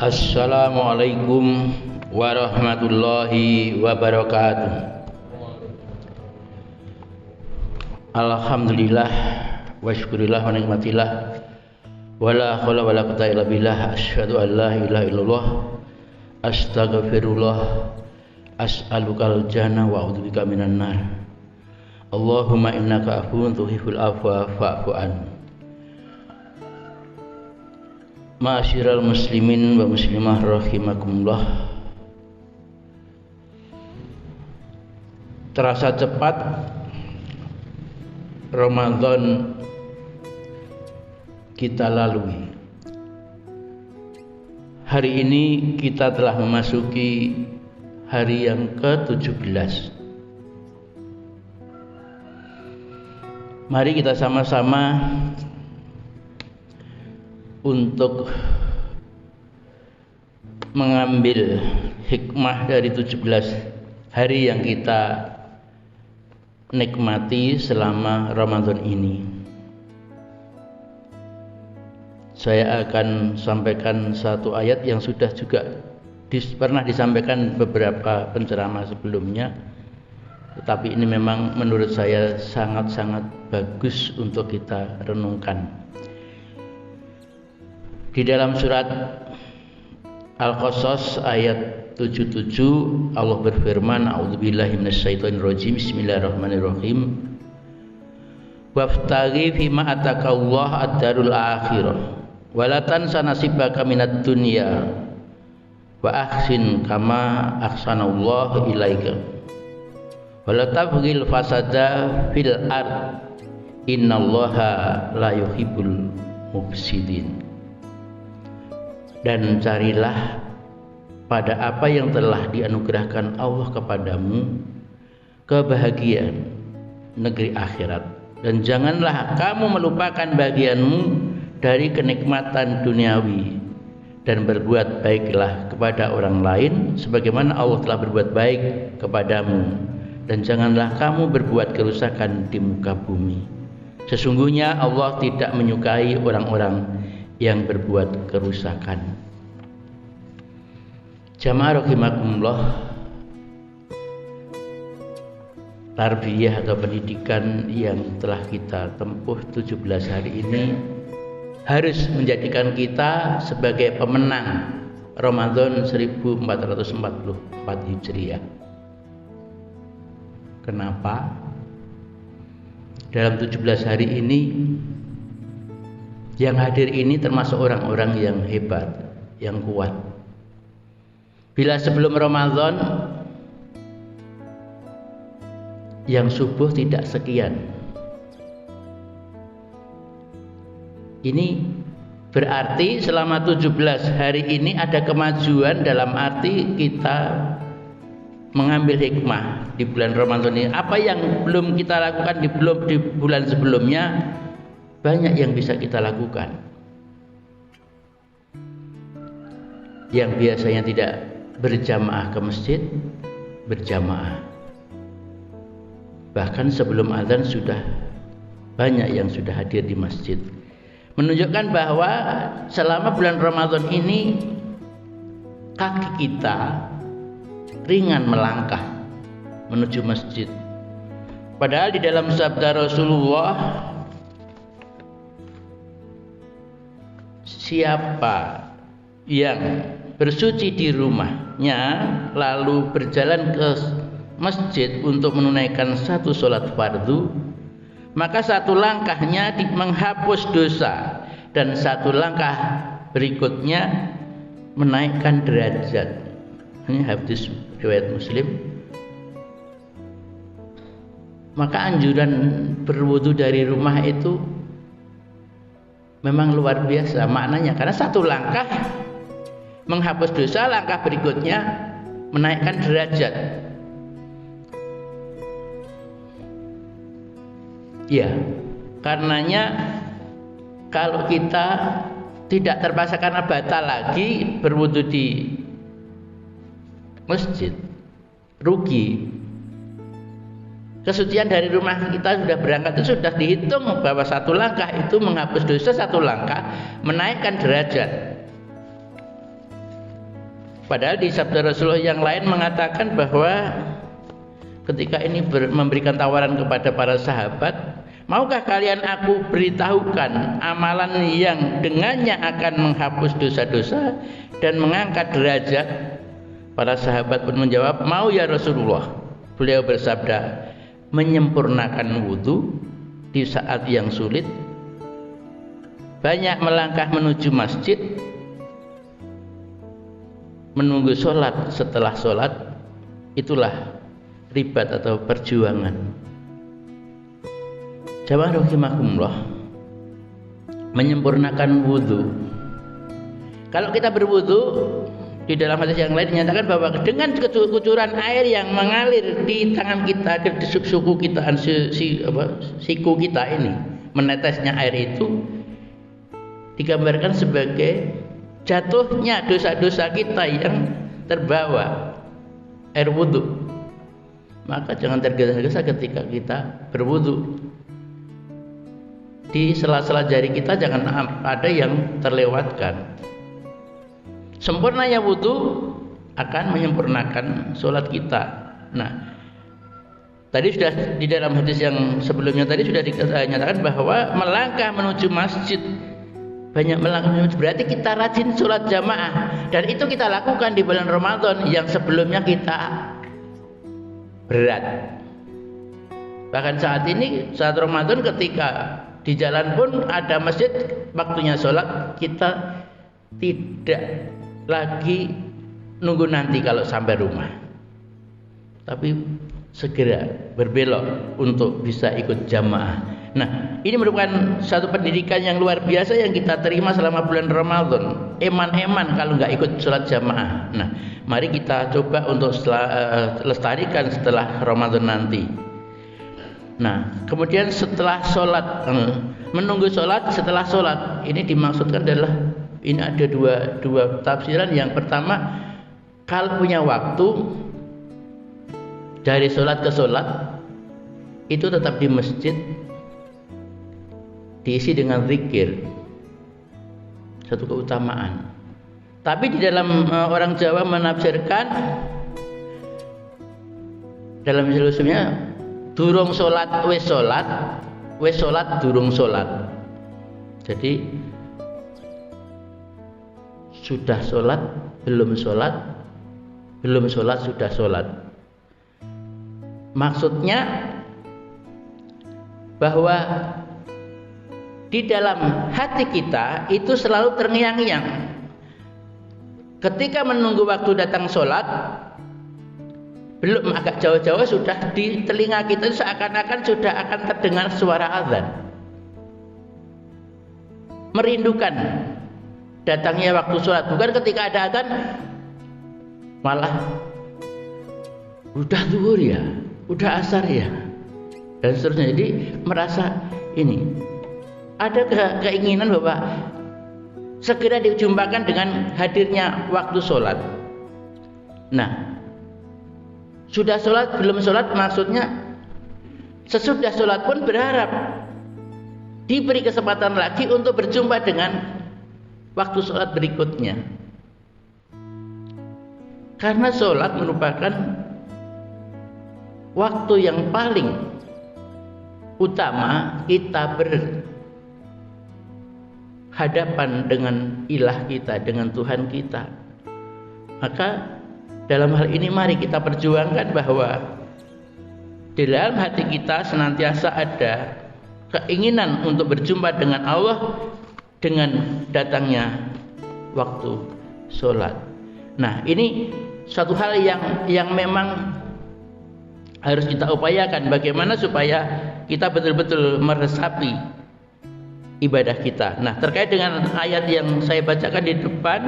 Assalamualaikum warahmatullahi wabarakatuh. Alhamdulillah wa syukurillah wa nikmatillah wala haula wala quwwata illa billah. Asyhadu an la ilaha illallah, astaghfirullah, as'alukal jannah wa a'udzubika minan nar. Allahumma innaka afuwun tuhibbul afwa fa'fu an. Ma'asyiral muslimin wa muslimah rahimakumullah. Terasa cepat Ramadan kita lalui. Hari ini kita telah memasuki hari yang ke-17. Mari kita sama-sama untuk mengambil hikmah dari 17 hari yang kita nikmati selama Ramadan ini. Saya akan sampaikan satu ayat yang sudah juga pernah disampaikan beberapa penceramah sebelumnya, tetapi ini memang menurut saya sangat-sangat bagus untuk kita renungkan. Di dalam surat Al-Qasas ayat 77 Allah berfirman, a'udzubillahi minasyaitonirrajim, bismillahirrahmanirrahim. Waftaghi fima atakallahu ad-darul akhirah wa la tansa nasibaka minad dunya wa ahsin kama ahsanallahu ilaika wa la tabghil fasada fil ard innallaha la yuhibbul mufsidin. Dan carilah pada apa yang telah dianugerahkan Allah kepadamu kebahagiaan negeri akhirat, dan janganlah kamu melupakan bagianmu dari kenikmatan duniawi, dan berbuat baiklah kepada orang lain sebagaimana Allah telah berbuat baik kepadamu, dan janganlah kamu berbuat kerusakan di muka bumi. Sesungguhnya Allah tidak menyukai orang-orang yang berbuat kerusakan. Jamaah rahimakumullah, tarbiyah atau pendidikan yang telah kita tempuh 17 hari ini harus menjadikan kita sebagai pemenang Ramadan 1444 Hijriah. Kenapa? Dalam 17 hari ini yang hadir ini termasuk orang-orang yang hebat, yang kuat. Bila sebelum Ramadan yang subuh tidak sekian, ini berarti selama 17 hari ini ada kemajuan dalam arti kita mengambil hikmah di bulan Ramadan ini. Apa yang belum kita lakukan di bulan sebelumnya, banyak yang bisa kita lakukan. Yang biasanya tidak berjamaah ke masjid, berjamaah. Bahkan sebelum azan sudah banyak yang sudah hadir di masjid. Menunjukkan bahwa selama bulan Ramadan ini kaki kita ringan melangkah menuju masjid. Padahal di dalam sabda Rasulullah, siapa yang bersuci di rumahnya lalu berjalan ke masjid untuk menunaikan satu sholat fardu, maka satu langkahnya menghapus dosa dan satu langkah berikutnya menaikkan derajat. Ini hadis riwayat Muslim. Maka anjuran berwudu dari rumah itu memang luar biasa maknanya, karena satu langkah menghapus dosa, langkah berikutnya menaikkan derajat. Ya, karenanya kalau kita tidak terpaksa karena batal lagi berwudu di masjid, rugi. Kesucian dari rumah kita sudah berangkat itu sudah dihitung bahwa satu langkah itu menghapus dosa, satu langkah menaikkan derajat. Padahal di sabda Rasulullah yang lain mengatakan bahwa ketika ini memberikan tawaran kepada para sahabat, maukah kalian aku beritahukan amalan yang dengannya akan menghapus dosa-dosa dan mengangkat derajat? Para sahabat pun menjawab, mau ya Rasulullah. Beliau bersabda, menyempurnakan wudu di saat yang sulit, banyak melangkah menuju masjid, menunggu sholat setelah sholat, itulah ribat atau perjuangan. Jamaah rahimakumullah, menyempurnakan wudu. Kalau kita berwudu, di dalam hadis yang lain dinyatakan bahwa dengan kucuran air yang mengalir di tangan kita, di suku kita, siku kita ini, menetesnya air itu digambarkan sebagai jatuhnya dosa-dosa kita yang terbawa air wudu. Maka jangan tergesa-gesa ketika kita berwudu. Di sela-sela jari kita jangan ada yang terlewatkan. Sempurnanya wudu akan menyempurnakan sholat kita. Nah, tadi sudah di dalam hadis yang sebelumnya tadi sudah dinyatakan bahwa melangkah menuju masjid, banyak melangkah menuju, berarti kita rajin sholat jamaah, dan itu kita lakukan di bulan Ramadan yang sebelumnya kita berat. Bahkan saat ini, saat Ramadan, ketika di jalan pun ada masjid, waktunya sholat, kita tidak lagi nunggu nanti kalau sampai rumah, tapi segera berbelok untuk bisa ikut jamaah. Nah, ini merupakan satu pendidikan yang luar biasa yang kita terima selama bulan Ramadan. Eman-eman kalau nggak ikut sholat jamaah. Nah, mari kita coba untuk lestarikan setelah Ramadan nanti. Nah, kemudian setelah sholat, menunggu sholat, setelah sholat, ini dimaksudkan adalah, ini ada dua tafsiran. Yang pertama, kalau punya waktu dari sholat ke sholat, itu tetap di masjid, diisi dengan zikir, satu keutamaan. Tapi di dalam orang Jawa menafsirkan dalam filosofinya, durung sholat wis sholat, wis sholat durung sholat. Jadi sudah sholat belum sholat, belum sholat sudah sholat. Maksudnya bahwa di dalam hati kita itu selalu terngiang-ngiang. Ketika menunggu waktu datang sholat, belum agak jauh-jauh sudah di telinga kita seakan-akan sudah akan terdengar suara azan. Merindukan datangnya waktu sholat, bukan ketika ada azan malah udah zuhur ya, udah asar ya, dan seterusnya. Jadi merasa ini ada keinginan bahwa segera dijumpakan dengan hadirnya waktu sholat. Nah, sudah sholat belum sholat, maksudnya sesudah sholat pun berharap diberi kesempatan lagi untuk berjumpa dengan waktu sholat berikutnya. Karena sholat merupakan waktu yang paling utama kita berhadapan dengan ilah kita, dengan Tuhan kita. Maka dalam hal ini mari kita perjuangkan bahwa di dalam hati kita senantiasa ada keinginan untuk berjumpa dengan Allah dengan datangnya waktu sholat. Nah, ini suatu hal yang memang harus kita upayakan, bagaimana supaya kita betul-betul meresapi ibadah kita. Nah, terkait dengan ayat yang saya bacakan di depan,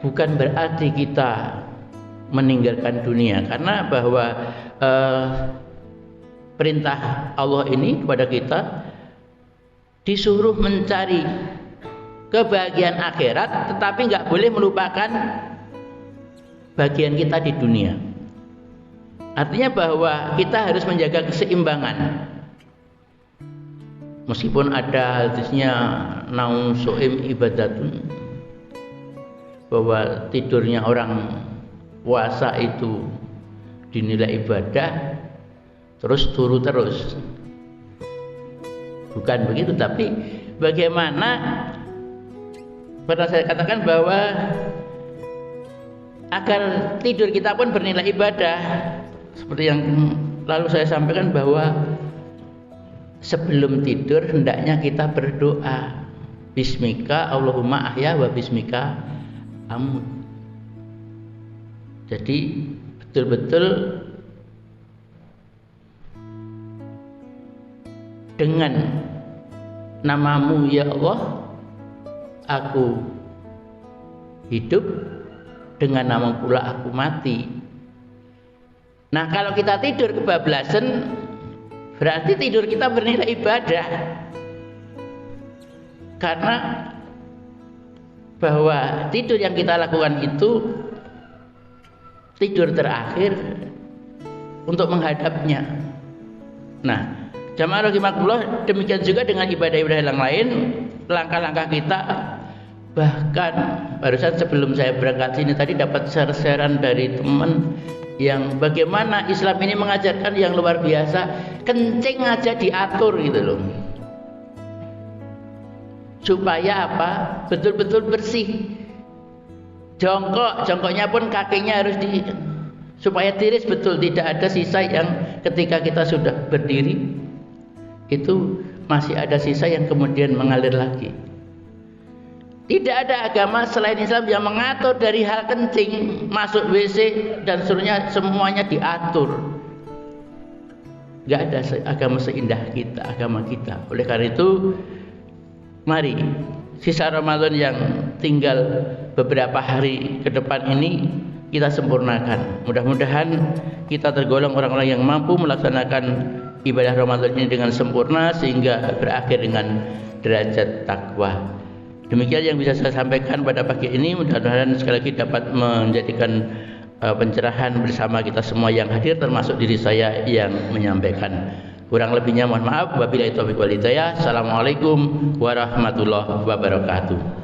bukan berarti kita meninggalkan dunia, karena bahwa perintah Allah ini kepada kita disuruh mencari kebahagiaan akhirat, tetapi nggak boleh melupakan bagian kita di dunia. Artinya bahwa kita harus menjaga keseimbangan. Meskipun ada hadisnya naum soim ibadatun, bahwa tidurnya orang puasa itu dinilai ibadah, terus turu terus. Bukan begitu, tapi bagaimana pernah saya katakan bahwa agar tidur kita pun bernilai ibadah, seperti yang lalu saya sampaikan bahwa sebelum tidur hendaknya kita berdoa, bismika Allahumma ahya wa bismika amut. Jadi betul-betul dengan namamu ya Allah aku hidup, dengan nama pula aku mati. Nah, kalau kita tidur kebablasan, berarti tidur kita bernilai ibadah. Karena bahwa tidur yang kita lakukan itu tidur terakhir untuk menghadapnya. Nah, jamaah rahimakumullah, demikian juga dengan ibadah-ibadah yang lain, langkah-langkah kita. Bahkan barusan sebelum saya berangkat sini tadi dapat share-sharean dari teman yang bagaimana Islam ini mengajarkan yang luar biasa, kencing aja diatur gitu loh, supaya apa? Betul-betul bersih. Jongkoknya pun kakinya harus supaya tiris betul, tidak ada sisa yang ketika kita sudah berdiri itu masih ada sisa yang kemudian mengalir lagi. Tidak ada agama selain Islam yang mengatur dari hal kencing, masuk WC dan seterusnya, semuanya diatur. Gak ada agama seindah kita, agama kita. Oleh karena itu, mari sisa Ramadan yang tinggal beberapa hari ke depan ini kita sempurnakan. Mudah-mudahan kita tergolong orang-orang yang mampu melaksanakan ibadah Ramadan ini dengan sempurna sehingga berakhir dengan derajat takwa. Demikian yang bisa saya sampaikan pada pagi ini. Mudah-mudahan sekali lagi dapat menjadikan pencerahan bersama kita semua yang hadir, termasuk diri saya yang menyampaikan. Kurang lebihnya mohon maaf. Wabillahi taufiq wal hidayah. Assalamualaikum warahmatullahi wabarakatuh.